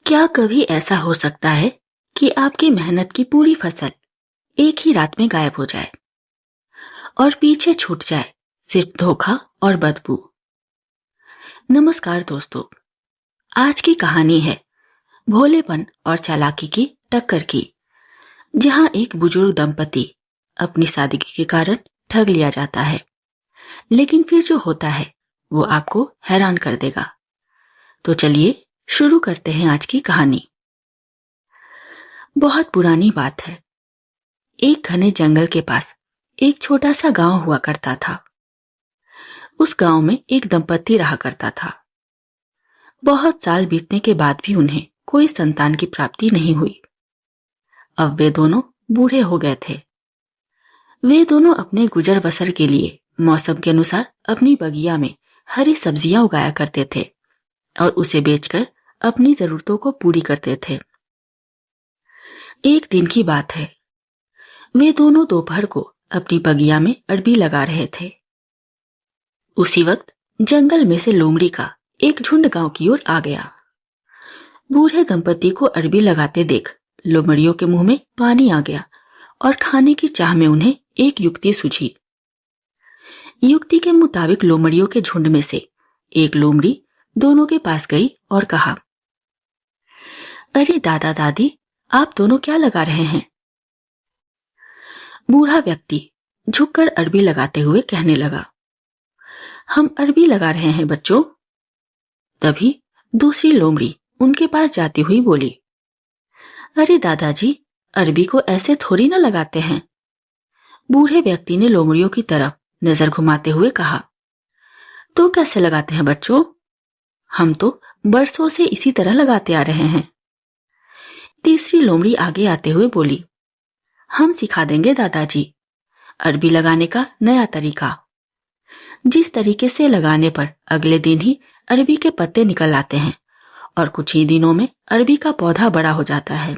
क्या कभी ऐसा हो सकता है कि आपकी मेहनत की पूरी फसल एक ही रात में गायब हो जाए और पीछे छूट जाए सिर्फ धोखा और बदबू। नमस्कार दोस्तों, आज की कहानी है भोलेपन और चालाकी की टक्कर की, जहां एक बुजुर्ग दंपति अपनी सादगी के कारण ठग लिया जाता है, लेकिन फिर जो होता है वो आपको हैरान कर देगा। तो चलिए शुरू करते हैं आज की कहानी। बहुत पुरानी बात है। एक घने जंगल के पास एक छोटा सा गांव हुआ करता था। उस गांव में एक दंपति रहा करता था। बहुत साल बीतने के बाद भी उन्हें कोई संतान की प्राप्ति नहीं हुई। अब वे दोनों बूढ़े हो गए थे। वे दोनों अपने गुजर बसर के लिए मौसम के अनुसार अपनी बगिया में हरी सब्जियां उगाया करते थे और उसे बेचकर अपनी जरूरतों को पूरी करते थे। एक दिन की बात है। वे दोनों दोपहर को अपनी बगिया में अरबी लगा रहे थे। उसी वक्त जंगल में से लोमड़ी का एक झुंड गांव की ओर आ गया। बूढ़े दंपति को अरबी लगाते देख लोमड़ियों के मुंह में पानी आ गया और खाने की चाह में उन्हें एक युक्ति सूझी। युक्ति के मुताबिक लोमड़ियों के झुंड में से एक लोमड़ी दोनों के पास गई और कहा, अरे दादा दादी, आप दोनों क्या लगा रहे हैं? बूढ़ा व्यक्ति झुककर अरबी लगाते हुए कहने लगा, हम अरबी लगा रहे हैं बच्चों। तभी दूसरी लोमड़ी उनके पास जाती हुई बोली, अरे दादाजी, अरबी को ऐसे थोड़ी ना लगाते हैं। बूढ़े व्यक्ति ने लोमड़ियों की तरफ नजर घुमाते हुए कहा, तो कैसे लगाते हैं बच्चों? हम तो बरसों से इसी तरह लगाते आ रहे हैं। तीसरी लोमड़ी आगे आते हुए बोली, हम सिखा देंगे दादाजी, अरबी लगाने का नया तरीका। जिस तरीके से लगाने पर अगले दिन ही अरबी के पत्ते निकल आते हैं और कुछ ही दिनों में अरबी का पौधा बड़ा हो जाता है।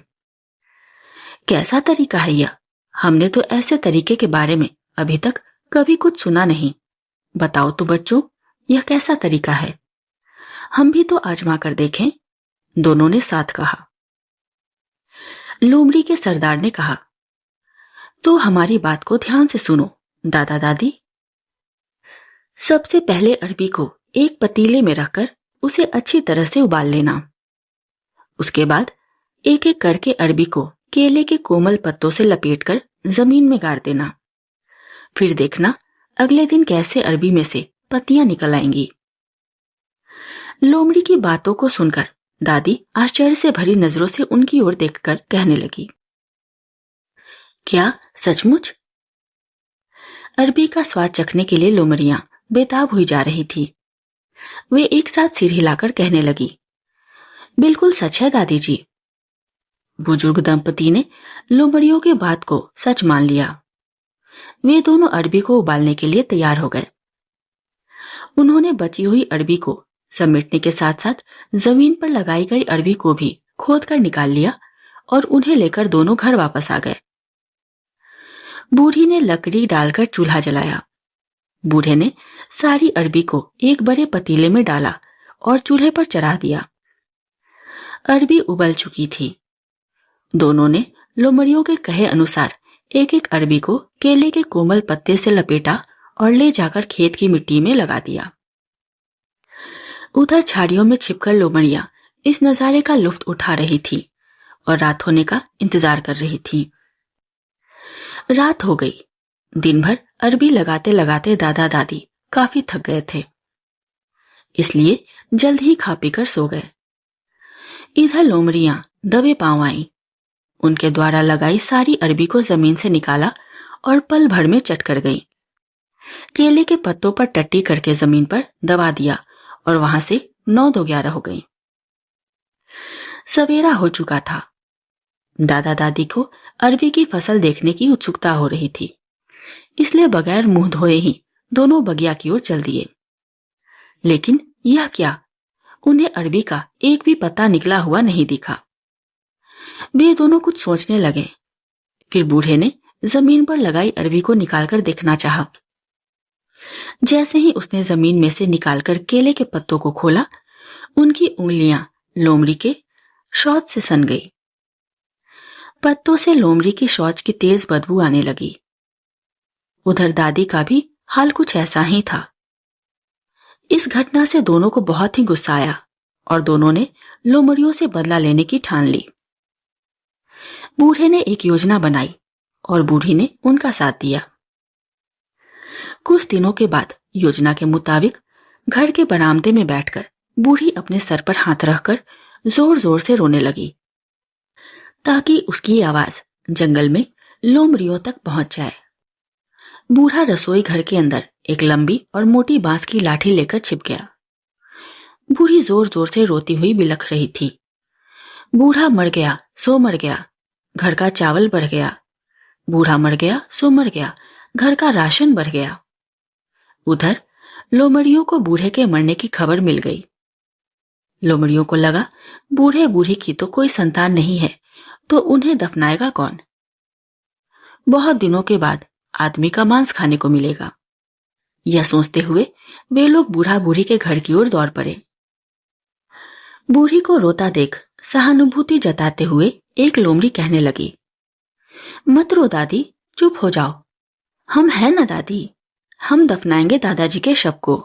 कैसा तरीका है यह? हमने तो ऐसे तरीके के बारे में अभी तक कभी कुछ सुना नहीं। बताओ तो बच्चों, यह कैसा तरीका है? हम भी तो आजमा कर देखें। दोनों ने साथ कहा। लोमड़ी के सरदार ने कहा, तो हमारी बात को ध्यान से सुनो दादा दादी। सबसे पहले अरबी को एक पतीले में रखकर उसे अच्छी तरह से उबाल लेना। उसके बाद एक एक करके अरबी को केले के कोमल पत्तों से लपेटकर जमीन में गाड़ देना। फिर देखना अगले दिन कैसे अरबी में से पत्तियां निकल आएंगी। लोमड़ी की बातों को सुनकर दादी आश्चर्य से भरी नजरों से उनकी ओर देखकर कहने लगी, क्या सचमुच? अरबी का स्वाद चखने के लिए लोमड़ियां बेताब हुई जा रही थी। वे एक साथ सिर हिलाकर कहने लगी, बिल्कुल सच है दादी जी। बुजुर्ग दंपति ने लोमड़ियों की बात को सच मान लिया। वे दोनों अरबी को उबालने के लिए तैयार हो गए। उन्होंने बची हुई अरबी को समेटने के साथ साथ जमीन पर लगाई गई अरबी को भी खोद कर निकाल लिया और उन्हें लेकर दोनों घर वापस आ गए। बूढ़ी ने लकड़ी डालकर चूल्हा जलाया। बूढ़े ने सारी अरबी को एक बड़े पतीले में डाला और चूल्हे पर चढ़ा दिया। अरबी उबल चुकी थी। दोनों ने लोमड़ियों के कहे अनुसार एक एक अरबी को केले के कोमल पत्ते से लपेटा और ले जाकर खेत की मिट्टी में लगा दिया। उधर झाड़ियों में छिपकर लोमड़ियां इस नजारे का लुत्फ उठा रही थी और रात होने का इंतजार कर रही थी। रात हो गई। दिन भर अरबी लगाते लगाते दादा दादी काफी थक गए थे, इसलिए जल्द ही खा पीकर सो गए। इधर लोमड़ियां दबे पांव आईं। उनके द्वारा लगाई सारी अरबी को जमीन से निकाला और पल भर में चट कर गईं। केले के पत्तों पर टट्टी करके जमीन पर दबा दिया और वहां से 9-2-11 हो गई। सवेरा हो चुका था। दादा दादी को अरबी की फसल देखने की उत्सुकता हो रही थी, इसलिए बगैर मुंह धोए ही दोनों बगिया की ओर चल दिए। लेकिन यह क्या, उन्हें अरबी का एक भी पत्ता निकला हुआ नहीं दिखा। वे दोनों कुछ सोचने लगे। फिर बूढ़े ने जमीन पर लगाई अरबी को निकालकर देखना चाहा। जैसे ही उसने जमीन में से निकालकर केले के पत्तों को खोला, उनकी उंगलियां लोमड़ी के शौच से सन गई। पत्तों से लोमड़ी की शौच की तेज बदबू आने लगी। उधर दादी का भी हाल कुछ ऐसा ही था। इस घटना से दोनों को बहुत ही गुस्सा आया और दोनों ने लोमड़ियों से बदला लेने की ठान ली। बूढ़े ने एक योजना बनाई और बूढ़ी ने उनका साथ दिया। कुछ दिनों के बाद योजना के मुताबिक घर के बरामदे में बैठकर बूढ़ी अपने सर पर हाथ रखकर जोर जोर से रोने लगी ताकि उसकी आवाज जंगल में लोमड़ियों तक पहुंच जाए। बूढ़ा रसोई घर के अंदर एक लंबी और मोटी बांस की लाठी लेकर छिप गया। बूढ़ी जोर जोर से रोती हुई बिलख रही थी। बूढ़ा मर गया सो मर गया, घर का चावल बढ़ गया। बूढ़ा मर गया सो मर गया, घर का राशन बढ़ गया। उधर लोमड़ियों को बूढ़े के मरने की खबर मिल गई। लोमड़ियों को लगा बूढ़े बूढ़ी की तो कोई संतान नहीं है, तो उन्हें दफनाएगा कौन। बहुत दिनों के बाद आदमी का मांस खाने को मिलेगा। यह सोचते हुए वे लोग बूढ़ा बूढ़ी के घर की ओर दौड़ पड़े। बूढ़ी को रोता देख सहानुभूति जताते हुए एक लोमड़ी कहने लगी, मत रो दादी, चुप हो जाओ। हम हैं ना दादी, हम दफनाएंगे दादाजी के शव को।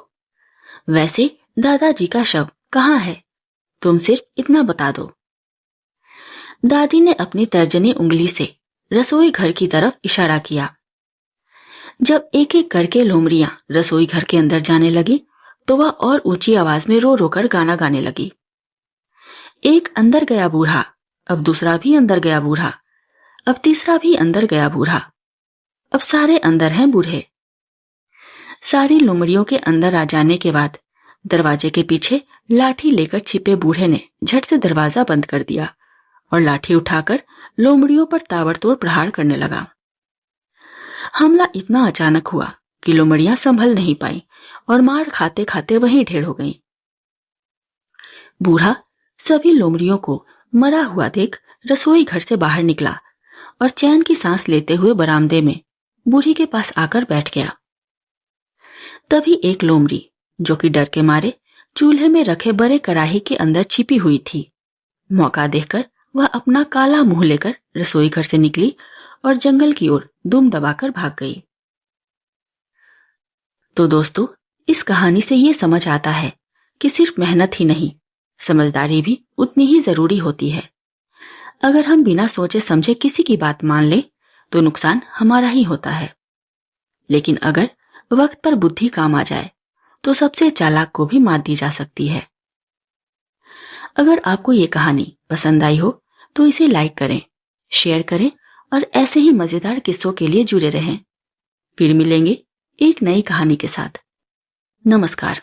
वैसे दादाजी का शव कहाँ है, तुम सिर्फ इतना बता दो। दादी ने अपनी तर्जनी उंगली से रसोई घर की तरफ इशारा किया। जब एक एक करके लोमड़ियां रसोई घर के अंदर जाने लगी तो वह और ऊंची आवाज में रो रो कर गाना गाने लगी। एक अंदर गया बूढ़ा, अब दूसरा भी अंदर गया बूढ़ा, अब तीसरा भी अंदर गया बूढ़ा, अब सारे अंदर हैं बूढ़े। सारी लोमड़ियों के अंदर आ जाने के बाद दरवाजे के पीछे लाठी लेकर छिपे बूढ़े ने झट से दरवाजा बंद कर दिया और लाठी उठाकर लोमड़ियों पर ताबड़तोड़ प्रहार करने लगा। हमला इतना अचानक हुआ कि लोमड़ियां संभल नहीं पाई और मार खाते खाते वहीं ढेर हो गईं। बूढ़ा सभी लोमड़ियों को मरा हुआ देख रसोई घर से बाहर निकला और चैन की सांस लेते हुए बरामदे में बूढ़ी के पास आकर बैठ गया। तभी एक लोमड़ी, जो कि डर के मारे चूल्हे में रखे बड़े कड़ाही के अंदर छिपी हुई थी, मौका देखकर वह अपना काला मुंह लेकर रसोई घर से निकली और जंगल की ओर दुम दबाकर भाग गई। तो दोस्तों, इस कहानी से ये समझ आता है कि सिर्फ मेहनत ही नहीं, समझदारी भी उतनी ही जरूरी होती है। अगर हम बिना सोचे समझे किसी की बात मान लें तो नुकसान हमारा ही होता है, लेकिन अगर वक्त पर बुद्धि काम आ जाए तो सबसे चालाक को भी मात दी जा सकती है। अगर आपको ये कहानी पसंद आई हो तो इसे लाइक करें, शेयर करें और ऐसे ही मजेदार किस्सों के लिए जुड़े रहें। फिर मिलेंगे एक नई कहानी के साथ। नमस्कार।